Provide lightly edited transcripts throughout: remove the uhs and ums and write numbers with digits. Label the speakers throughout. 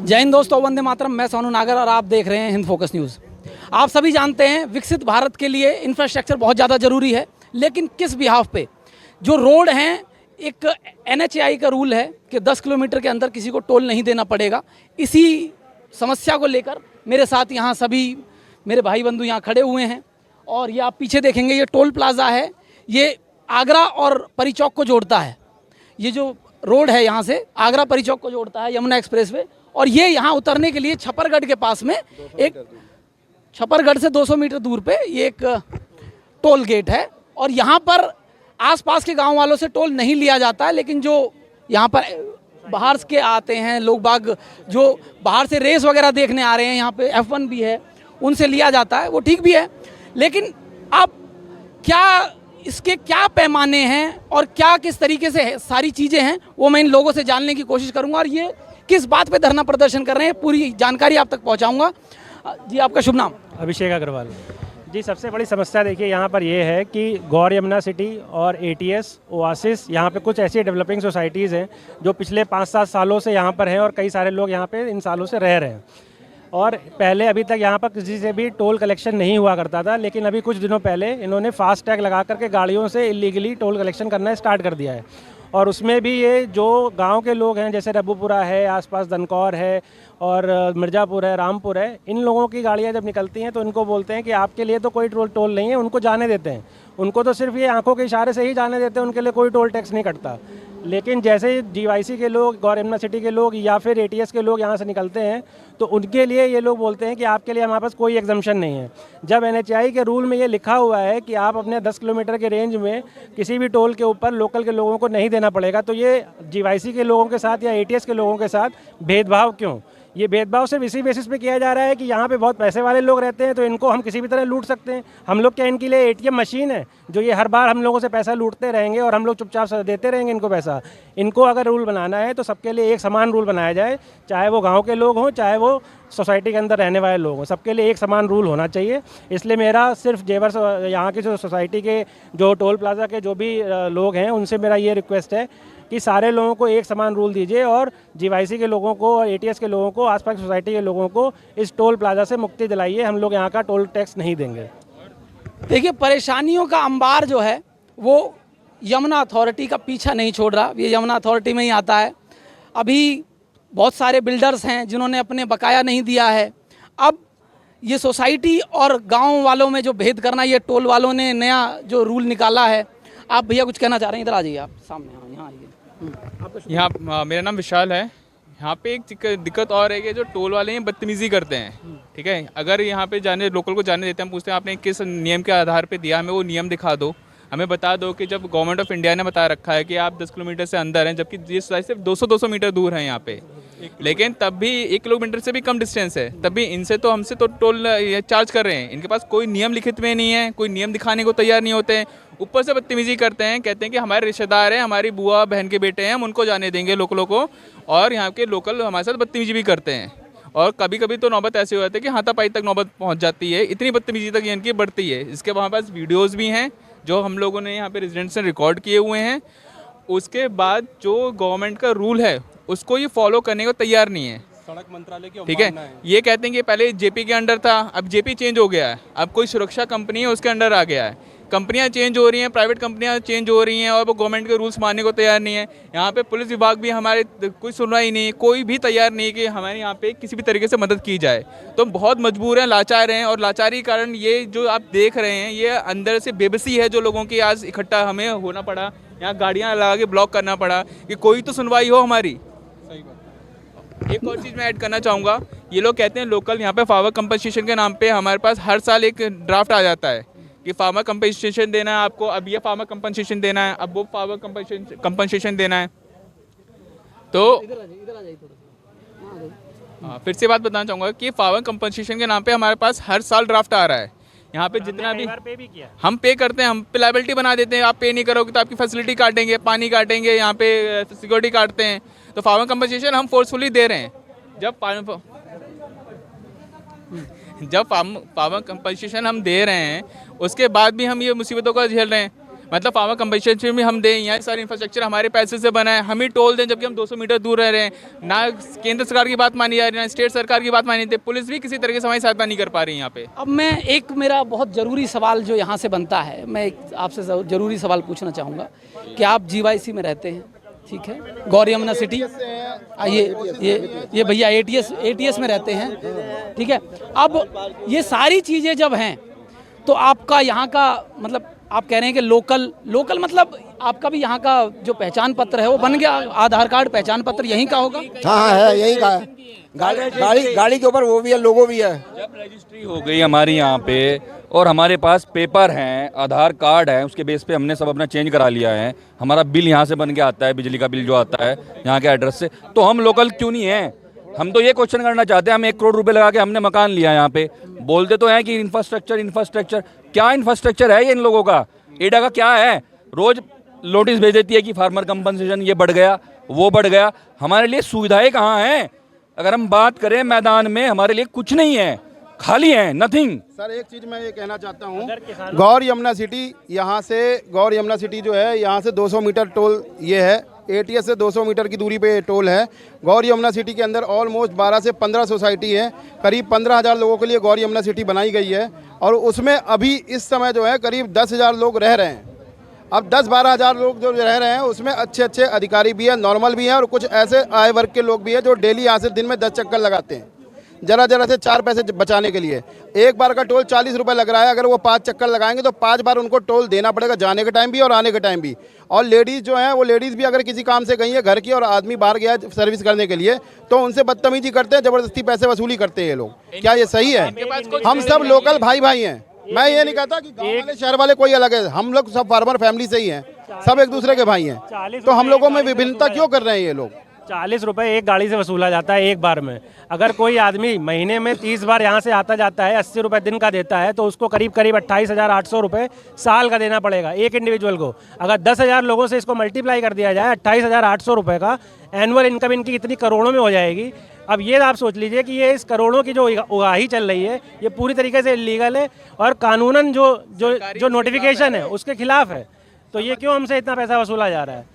Speaker 1: जय हिंद दोस्तों, वंदे मातरम। मैं सोनू नागर और आप देख रहे हैं हिंद फोकस न्यूज़। आप सभी जानते हैं विकसित भारत के लिए इंफ्रास्ट्रक्चर बहुत ज़्यादा ज़रूरी है, लेकिन किस बिहाफ पे जो रोड हैं, एक NHAI का रूल है कि 10 किलोमीटर के अंदर किसी को टोल नहीं देना पड़ेगा। इसी समस्या को लेकर मेरे साथ यहाँ सभी मेरे भाई बंधु यहाँ खड़े हुए हैं और ये आप पीछे देखेंगे, ये टोल प्लाज़ा है। ये आगरा और परी चौक को जोड़ता है। ये जो रोड है यहाँ से आगरा परी चौक को जोड़ता है यमुना एक्सप्रेसवे। और ये यहाँ उतरने के लिए छपरगढ़ के पास में एक छपरगढ़ से 200 मीटर दूर पे ये एक टोल गेट है। और यहाँ पर आसपास के गांव वालों से टोल नहीं लिया जाता है, लेकिन जो यहाँ पर बाहर के आते हैं लोग बाग, जो बाहर से रेस वगैरह देखने आ रहे हैं, यहाँ पे F1 भी है, उनसे लिया जाता है। वो ठीक भी है, लेकिन आप इसके क्या पैमाने हैं और क्या किस तरीके से सारी चीज़ें हैं, वो मैं इन लोगों से जानने की कोशिश करूंगा। और ये किस बात पे धरना प्रदर्शन कर रहे हैं, पूरी जानकारी आप तक पहुंचाऊंगा। जी, आपका शुभ नाम?
Speaker 2: अभिषेक अग्रवाल जी। सबसे बड़ी समस्या देखिए यहाँ पर ये है कि गौर यमुना सिटी और ATS ओआसिस, यहाँ पे कुछ ऐसी डेवलपिंग सोसाइटीज़ हैं जो पिछले 5-7 सालों से यहाँ पर हैं और कई सारे लोग यहाँ पे इन सालों से रह रहे हैं। और पहले अभी तक यहाँ पर किसी से भी टोल कलेक्शन नहीं हुआ करता था, लेकिन अभी कुछ दिनों पहले इन्होंने फास्ट टैग लगा करके गाड़ियों से इलीगली टोल कलेक्शन करना स्टार्ट कर दिया है। और उसमें भी ये जो गांव के लोग हैं, जैसे रबूपुरा है, आसपास दनकौर है और मिर्ज़ापुर है, रामपुर है, इन लोगों की गाड़ियां जब निकलती हैं तो इनको बोलते हैं कि आपके लिए तो कोई टोल नहीं है, उनको जाने देते हैं। उनको तो सिर्फ ये आंखों के इशारे से ही जाने देते हैं, उनके लिए कोई टोल टैक्स नहीं कटता। लेकिन जैसे GYC के लोग, गौर यमुना सिटी के लोग या फिर ATS के लोग यहाँ से निकलते हैं तो उनके लिए ये लोग बोलते हैं कि आपके लिए हमारे पास कोई एग्जम्पशन नहीं है। जब NHAI के रूल में ये लिखा हुआ है कि आप अपने 10 किलोमीटर के रेंज में किसी भी टोल के ऊपर लोकल के लोगों को नहीं देना पड़ेगा, तो ये GYC के लोगों के साथ या ATS के लोगों के साथ भेदभाव क्यों? ये भेदभाव सिर्फ इसी बेसिस पे किया जा रहा है कि यहाँ पे बहुत पैसे वाले लोग रहते हैं तो इनको हम किसी भी तरह लूट सकते हैं। हम लोग क्या इनके लिए ATM मशीन है जो ये हर बार हम लोगों से पैसा लूटते रहेंगे और हम लोग चुपचाप देते रहेंगे इनको पैसा? इनको अगर रूल बनाना है तो सबके लिए एक समान रूल बनाया जाए, चाहे वो गाँव के लोग हों, चाहे वो सोसाइटी के अंदर रहने वाले लोग हों, सबके लिए एक समान रूल होना चाहिए। इसलिए मेरा सिर्फ जेवर यहाँ की जो सोसाइटी के जो टोल प्लाजा के जो भी लोग हैं उनसे मेरा ये रिक्वेस्ट है कि सारे लोगों को एक समान रूल दीजिए और GYC के लोगों को और ATS के लोगों को, आसपास की सोसाइटी के लोगों को इस टोल प्लाजा से मुक्ति दिलाइए। हम लोग यहाँ का टोल टैक्स नहीं देंगे।
Speaker 1: देखिए, परेशानियों का अंबार जो है वो यमुना अथॉरिटी का पीछा नहीं छोड़ रहा। ये यमुना अथॉरिटी में ही आता है। अभी बहुत सारे बिल्डर्स हैं जिन्होंने अपने बकाया नहीं दिया है। अब ये सोसाइटी और गांव वालों में जो भेद करना, ये टोल वालों ने नया जो रूल निकाला है। आप भैया कुछ कहना चाह रहे हैं? इधर आ जाइए आप सामने। हाँ, यहाँ आइए।
Speaker 3: यहाँ मेरा नाम विशाल है। यहाँ पे एक दिक्कत और है कि जो टोल वाले हैं बदतमीज़ी करते हैं। ठीक है, अगर यहाँ पे जाने लोकल को जाने देते हैं, हम पूछते हैं आपने किस नियम के आधार पे दिया, हमें वो नियम दिखा दो, हमें बता दो कि जब गवर्नमेंट ऑफ इंडिया ने बता रखा है कि आप 10 किलोमीटर से अंदर हैं, जबकि ये सिर्फ 200 मीटर दूर है यहाँ पे, लेकिन तब भी 1 किलोमीटर से भी कम डिस्टेंस है, तब भी हमसे तो टोल चार्ज कर रहे हैं। इनके पास कोई नियम लिखित में नहीं है, कोई नियम दिखाने को तैयार नहीं होते हैं, ऊपर से बदतमीजी करते हैं। कहते हैं कि हमारे रिश्तेदार हैं, हमारी बुआ बहन के बेटे हैं, हम उनको जाने देंगे लोकलों को, और यहाँ के लोकल हमारे साथ बदतमीजी भी करते हैं। और कभी कभी तो नौबत ऐसे हो जाती है कि हाथापाई तक नौबत पहुँच जाती है, इतनी बदतमीजी तक इनकी बढ़ती है। इसके वहाँ पास वीडियोज़ भी हैं जो हम लोगों ने यहाँ पे रेजिडेंट्स ने रिकॉर्ड किए हुए हैं। उसके बाद जो गवर्नमेंट का रूल है उसको ये फॉलो करने को तैयार नहीं है।
Speaker 4: सड़क मंत्रालय की
Speaker 3: ठीक है, ये कहते हैं कि पहले JP के अंडर था, अब JP चेंज हो गया है, अब कोई सुरक्षा कंपनी है उसके अंडर आ गया है। कंपनियां चेंज हो रही हैं, प्राइवेट कंपनियां चेंज हो रही हैं और वो गवर्नमेंट के रूल्स मानने को तैयार नहीं है। यहाँ पे पुलिस विभाग भी हमारे कोई सुनना ही नहीं, कोई भी तैयार नहीं कि हमारे यहाँ पे किसी भी तरीके से मदद की जाए। तो हम बहुत मजबूर हैं, लाचार हैं, और लाचारी के कारण ये जो आप देख रहे हैं ये अंदर से बेबसी है जो लोगों की आज इकट्ठा हमें होना पड़ा, यहाँ गाड़ियाँ लगा के ब्लॉक करना पड़ा कि कोई तो सुनवाई हो हमारी।
Speaker 4: सही बात।
Speaker 3: एक और चीज़ मैं ऐड करना चाहूँगा, ये लोग कहते हैं लोकल यहाँ पे फार्मर कंपनसेशन के नाम पे हमारे पास हर साल एक ड्राफ्ट आ जाता है कि फार्मर कंपनसेशन देना है आपको, अब ये फार्मर कंपनसेशन देना है, अब वो फार्मर कंपनसेशन देना है। तो फिर से बात बताना चाहूँगा कि फार्मर कंपनसेशन के नाम पे हमारे पास हर साल ड्राफ्ट आ रहा है। यहाँ पे जितना भी हम पे करते हैं, हम पे लाइबिलिटी बना देते हैं, आप पे नहीं करोगे तो आपकी फैसिलिटी काटेंगे, पानी काटेंगे, यहाँ पे सिक्योरिटी काटते हैं। तो फार्मर कंपनसेशन हम फोर्सफुली दे रहे हैं। जब फार्मर कंपनसेशन हम दे रहे हैं उसके बाद भी हम ये मुसीबतों का झेल रहे हैं। मतलब फार्मर कंपनसेशन भी हम दें, यहाँ सारे इंफ्रास्ट्रक्चर हमारे पैसे से बना है, हम ही टोल दें, जबकि हम 200 मीटर दूर रह रहे हैं। ना केंद्र सरकार की बात मानी जा रही है, ना स्टेट सरकार की बात मानी जाती है, पुलिस भी किसी तरीके से हमारी सहायता नहीं कर पा रही यहाँ पे।
Speaker 1: अब मैं एक मेरा बहुत ज़रूरी सवाल जो यहाँ से बनता है, मैं एक आपसे ज़रूरी सवाल पूछना चाहूँगा कि आप जीवाईसी में रहते हैं, ठीक है, गौर यमुना सिटी, ये भैया एटीएस में रहते हैं, ठीक है। अब ये सारी चीज़ें जब हैं तो आपका यहाँ का मतलब आप कह रहे हैं कि लोकल मतलब आपका भी यहाँ का जो पहचान पत्र है वो बन गया, आधार कार्ड पहचान पत्र यहीं का होगा?
Speaker 5: हाँ है, यहीं का है। गाड़ी के ऊपर वो भी है, लोगो भी है।
Speaker 6: जब रजिस्ट्री हो गई हमारी यहाँ पे और हमारे पास पेपर हैं, आधार कार्ड है, उसके बेस पे हमने सब अपना चेंज करा लिया है। हमारा बिल यहाँ से बन के आता है, बिजली का बिल जो आता है यहाँ के एड्रेस से, तो हम लोकल क्यों नहीं हैं? हम तो ये क्वेश्चन करना चाहते हैं, हम 1 करोड़ रुपए लगा के हमने मकान लिया यहाँ पे, बोलते तो हैं कि इंफ्रास्ट्रक्चर, क्या इंफ्रास्ट्रक्चर है ये इन लोगों का? एडा का क्या है? रोज नोटिस भेज देती है कि फार्मर कंपनसेशन ये बढ़ गया, वो बढ़ गया। हमारे लिए सुविधाएं कहाँ हैं? अगर हम बात करें मैदान में, हमारे लिए कुछ नहीं है, खाली है, नथिंग।
Speaker 7: सर एक चीज़ मैं ये कहना चाहता हूँ, गौर यमुना सिटी, यहाँ से गौर यमुना सिटी जो है, यहाँ से 200 मीटर टोल ये है, एटीएस से 200 मीटर की दूरी पे टोल है। गौर यमुना सिटी के अंदर ऑलमोस्ट 12 से 15 सोसाइटी है, करीब 15,000 लोगों के लिए गौर यमुना सिटी बनाई गई है, और उसमें अभी इस समय जो है करीब 10,000 लोग रह रहे हैं। अब 10-12 हज़ार लोग जो रह रहे हैं उसमें अच्छे अधिकारी भी हैं, नॉर्मल भी हैं, और कुछ ऐसे आय वर्ग के लोग भी हैं जो डेली यहाँ से दिन में 10 चक्कर लगाते हैं, जरा से 4 पैसे बचाने के लिए। एक बार का टोल 40 रुपये लग रहा है, अगर वो 5 चक्कर लगाएंगे तो 5 बार उनको टोल देना पड़ेगा, जाने के टाइम भी और आने के टाइम भी। और लेडीज़ जो हैं, वो लेडीज़ भी अगर किसी काम से गई है घर की और आदमी बाहर गया है सर्विस करने के लिए, तो उनसे बदतमीजी करते हैं, ज़बरदस्ती पैसे वसूली करते हैं ये लोग। क्या ये सही है? हम सब लोकल भाई हैं। मैं ये नहीं कहता कि गाँव वाले शहर वाले कोई अलग है, हम लोग सब फार्मर फैमिली से ही हैं, सब एक दूसरे के भाई हैं। तो हम लोगों में विभिन्नता क्यों कर रहे हैं ये लोग?
Speaker 2: 40 रुपये एक गाड़ी से वसूला जाता है एक बार में। अगर कोई आदमी महीने में 30 बार यहाँ से आता जाता है, 80 रुपये दिन का देता है, तो उसको करीब 28,800 रुपये साल का देना पड़ेगा एक इंडिविजुअल को। अगर 10,000 लोगों से इसको मल्टीप्लाई कर दिया जाए, 28,800 रुपये का एनुअल इनकम इनकी कितनी करोड़ों में हो जाएगी। अब ये आप सोच लीजिए कि ये इस करोड़ों की जो उगाही चल रही है, ये पूरी तरीके से इलीगल है और कानूनन जो नोटिफिकेशन है उसके खिलाफ है। तो ये क्यों हमसे इतना पैसा वसूला जा रहा है?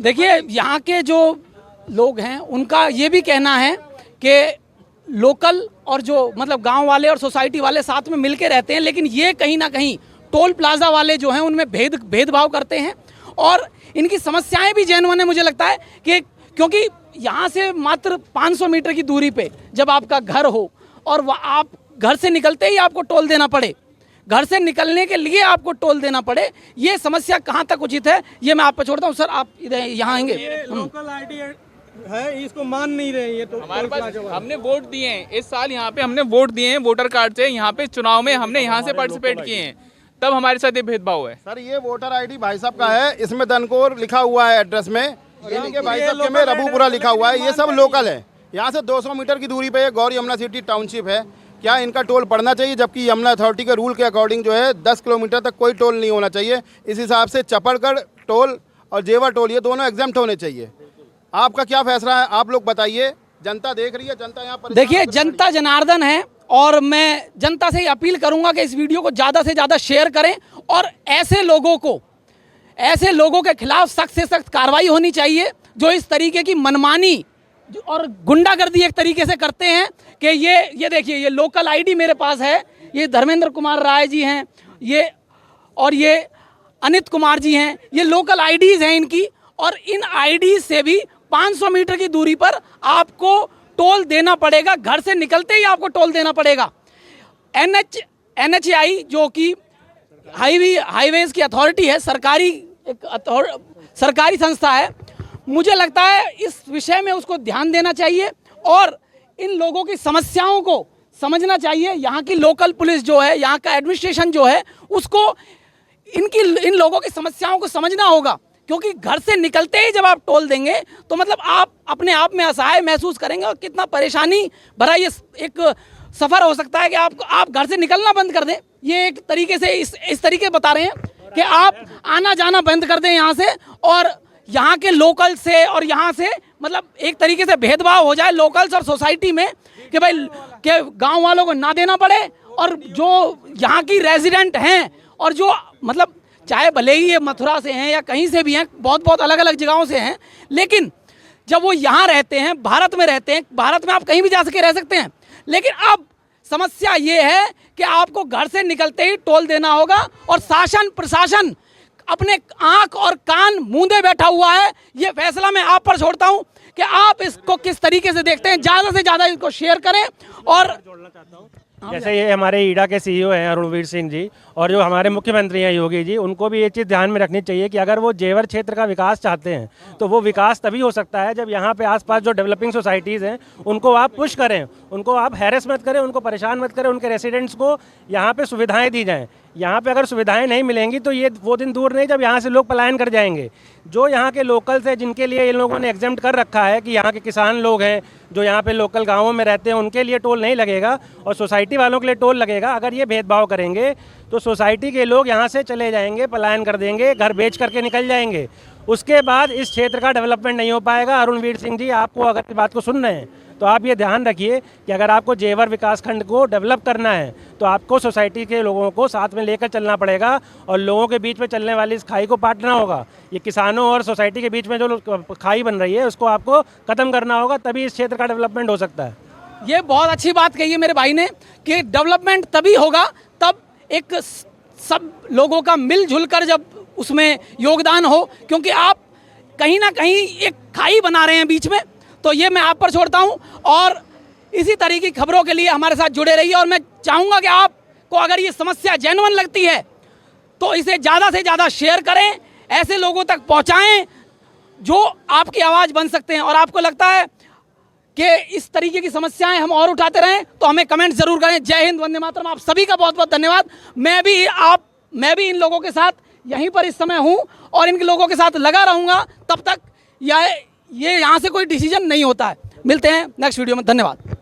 Speaker 1: देखिए, यहाँ के जो लोग हैं उनका ये भी कहना है कि लोकल और जो मतलब गांव वाले और सोसाइटी वाले साथ में मिलके रहते हैं, लेकिन ये कहीं ना कहीं टोल प्लाजा वाले जो हैं उनमें भेदभाव करते हैं, और इनकी समस्याएं भी जेन्युइन है। मुझे लगता है कि क्योंकि यहाँ से मात्र 500 मीटर की दूरी पे जब आपका घर हो और आप घर से निकलते ही आपको टोल देना पड़े, घर से निकलने के लिए आपको टोल देना पड़े, ये समस्या कहाँ तक उचित है, ये मैं आप पर छोड़ता हूँ। सर आप इधर यहाँ आएंगे।
Speaker 4: लोकल आईडी है, इसको मान नहीं रहे ये तो।
Speaker 3: हमारे पास हमने वोट दिए हैं, इस साल यहाँ पे हमने वोट दिए हैं वोटर कार्ड से, यहाँ पे चुनाव में हमने यहाँ से पार्टिसिपेट किए हैं, तब हमारे साथ ये भेदभाव है।
Speaker 7: सर ये वोटर आईडी भाई साहब का है, इसमें दनकोर लिखा हुआ है एड्रेस में, इनके भाई साहब के में रबूपुरा लिखा हुआ है, ये सब लोकल है। यहाँ से 200 मीटर की दूरी पे गौर यमुना सिटी टाउनशिप है। क्या इनका टोल पड़ना चाहिए? जबकि यमुना अथॉरिटी के रूल के अकॉर्डिंग जो है 10 किलोमीटर तक कोई टोल नहीं होना चाहिए। इस हिसाब से चपड़गढ़ टोल और जेवर टोल ये दोनों एग्जाम्प्ट होने चाहिए। आपका क्या फैसला है, आप लोग बताइए। जनता देख रही है, जनता यहाँ पर।
Speaker 1: देखिए, जनता जनार्दन है, और मैं जनता से अपील करूंगा कि इस वीडियो को ज़्यादा से ज़्यादा शेयर करें, और ऐसे लोगों के खिलाफ सख्त से सख्त कार्रवाई होनी चाहिए जो इस तरीके की मनमानी और गुंडागर्दी एक तरीके से करते हैं। कि ये देखिए, ये लोकल आईडी मेरे पास है, ये धर्मेंद्र कुमार राय जी हैं, ये अनित कुमार जी हैं, ये लोकल आईडीज हैं इनकी, और इन आईडी से भी 500 मीटर की दूरी पर आपको टोल देना पड़ेगा, घर से निकलते ही आपको टोल देना पड़ेगा। NHAI जो कि हाईवेज की अथॉरिटी है, सरकारी संस्था है, मुझे लगता है इस विषय में उसको ध्यान देना चाहिए और इन लोगों की समस्याओं को समझना चाहिए। यहाँ की लोकल पुलिस जो है, यहाँ का एडमिनिस्ट्रेशन जो है, उसको इन लोगों की समस्याओं को समझना होगा, क्योंकि घर से निकलते ही जब आप टोल देंगे तो मतलब आप अपने आप में असहाय महसूस करेंगे, और कितना परेशानी भरा ये एक सफ़र हो सकता है कि आप घर से निकलना बंद कर दें। ये एक तरीके से इस तरीके बता रहे हैं कि आप आना जाना बंद कर दें यहाँ से, और यहाँ के लोकल से और यहाँ से मतलब एक तरीके से भेदभाव हो जाए लोकल्स और सोसाइटी में, कि भाई के गांव वालों को ना देना पड़े, और जो यहाँ की रेजिडेंट हैं और जो मतलब चाहे भले ही ये मथुरा से हैं या कहीं से भी हैं, बहुत बहुत अलग अलग जगहों से हैं, लेकिन जब वो यहाँ रहते हैं, भारत में रहते हैं, भारत में आप कहीं भी जा सके रह सकते हैं, लेकिन अब समस्या ये है कि आपको घर से निकलते ही टोल देना होगा और शासन प्रशासन अपने आंख और कान मूंदे बैठा हुआ है। ये फैसला मैं आप पर छोड़ता हूं कि आप इसको किस तरीके से देखते हैं। ज़्यादा से ज़्यादा इसको शेयर करें। और
Speaker 2: जैसे ये हमारे ईडा के सीईओ हैं अरुणवीर सिंह जी, और जो हमारे मुख्यमंत्री हैं योगी जी, उनको भी ये चीज़ ध्यान में रखनी चाहिए कि अगर वो जेवर क्षेत्र का विकास चाहते हैं तो वो विकास तभी हो सकता है जब यहाँ पे आसपास जो डेवलपिंग सोसाइटीज़ हैं उनको आप पुश करें, उनको आप हैरेस मत करें, उनको परेशान मत करें, उनके रेसिडेंट्स को यहाँ पे सुविधाएं दी जाएँ। यहाँ पे अगर सुविधाएं नहीं मिलेंगी तो ये वो दिन दूर नहीं जब यहाँ से लोग पलायन कर जाएंगे। जो यहाँ के लोकल्स हैं जिनके लिए इन लोगों ने एग्जेम्प्ट कर रखा है कि यहाँ के किसान लोग हैं जो यहाँ पे लोकल गाँवों में रहते हैं, उनके लिए टोल नहीं लगेगा और सोसाइटी वालों के लिए टोल लगेगा। अगर ये भेदभाव करेंगे तो सोसाइटी के लोग यहाँ से चले जाएंगे, पलायन कर देंगे, घर बेच करके निकल जाएंगे। उसके बाद इस क्षेत्र का डेवलपमेंट नहीं हो पाएगा। अरुणवीर सिंह जी, आपको अगर इस बात को सुन रहे हैं तो आप ये ध्यान रखिए कि अगर आपको जेवर विकासखंड को डेवलप करना है तो आपको सोसाइटी के लोगों को साथ में लेकर चलना पड़ेगा और लोगों के बीच में चलने वाली इस खाई को पाटना होगा। ये किसानों और सोसाइटी के बीच में जो खाई बन रही है उसको आपको ख़त्म करना होगा, तभी इस क्षेत्र का डेवलपमेंट हो सकता है।
Speaker 1: ये बहुत अच्छी बात कही है मेरे भाई ने कि डेवलपमेंट तभी होगा तब एक सब लोगों का मिलजुल कर जब उसमें योगदान हो, क्योंकि आप कहीं ना कहीं एक खाई बना रहे हैं बीच में। तो ये मैं आप पर छोड़ता हूं और इसी तरह की खबरों के लिए हमारे साथ जुड़े रहिए। और मैं चाहूँगा कि आपको अगर ये समस्या जेन्युइन लगती है तो इसे ज़्यादा से ज़्यादा शेयर करें, ऐसे लोगों तक पहुँचाएं जो आपकी आवाज़ बन सकते हैं। और आपको लगता है कि इस तरीके की समस्याएं हम और उठाते रहें तो हमें कमेंट ज़रूर करें। जय हिंद, वंदे मातरम। आप सभी का बहुत बहुत धन्यवाद। मैं भी इन लोगों के साथ यहीं पर इस समय हूं और इन लोगों के साथ लगा रहूंगा तब तक ये यहाँ से कोई डिसीजन नहीं होता है। मिलते हैं नेक्स्ट वीडियो में। धन्यवाद।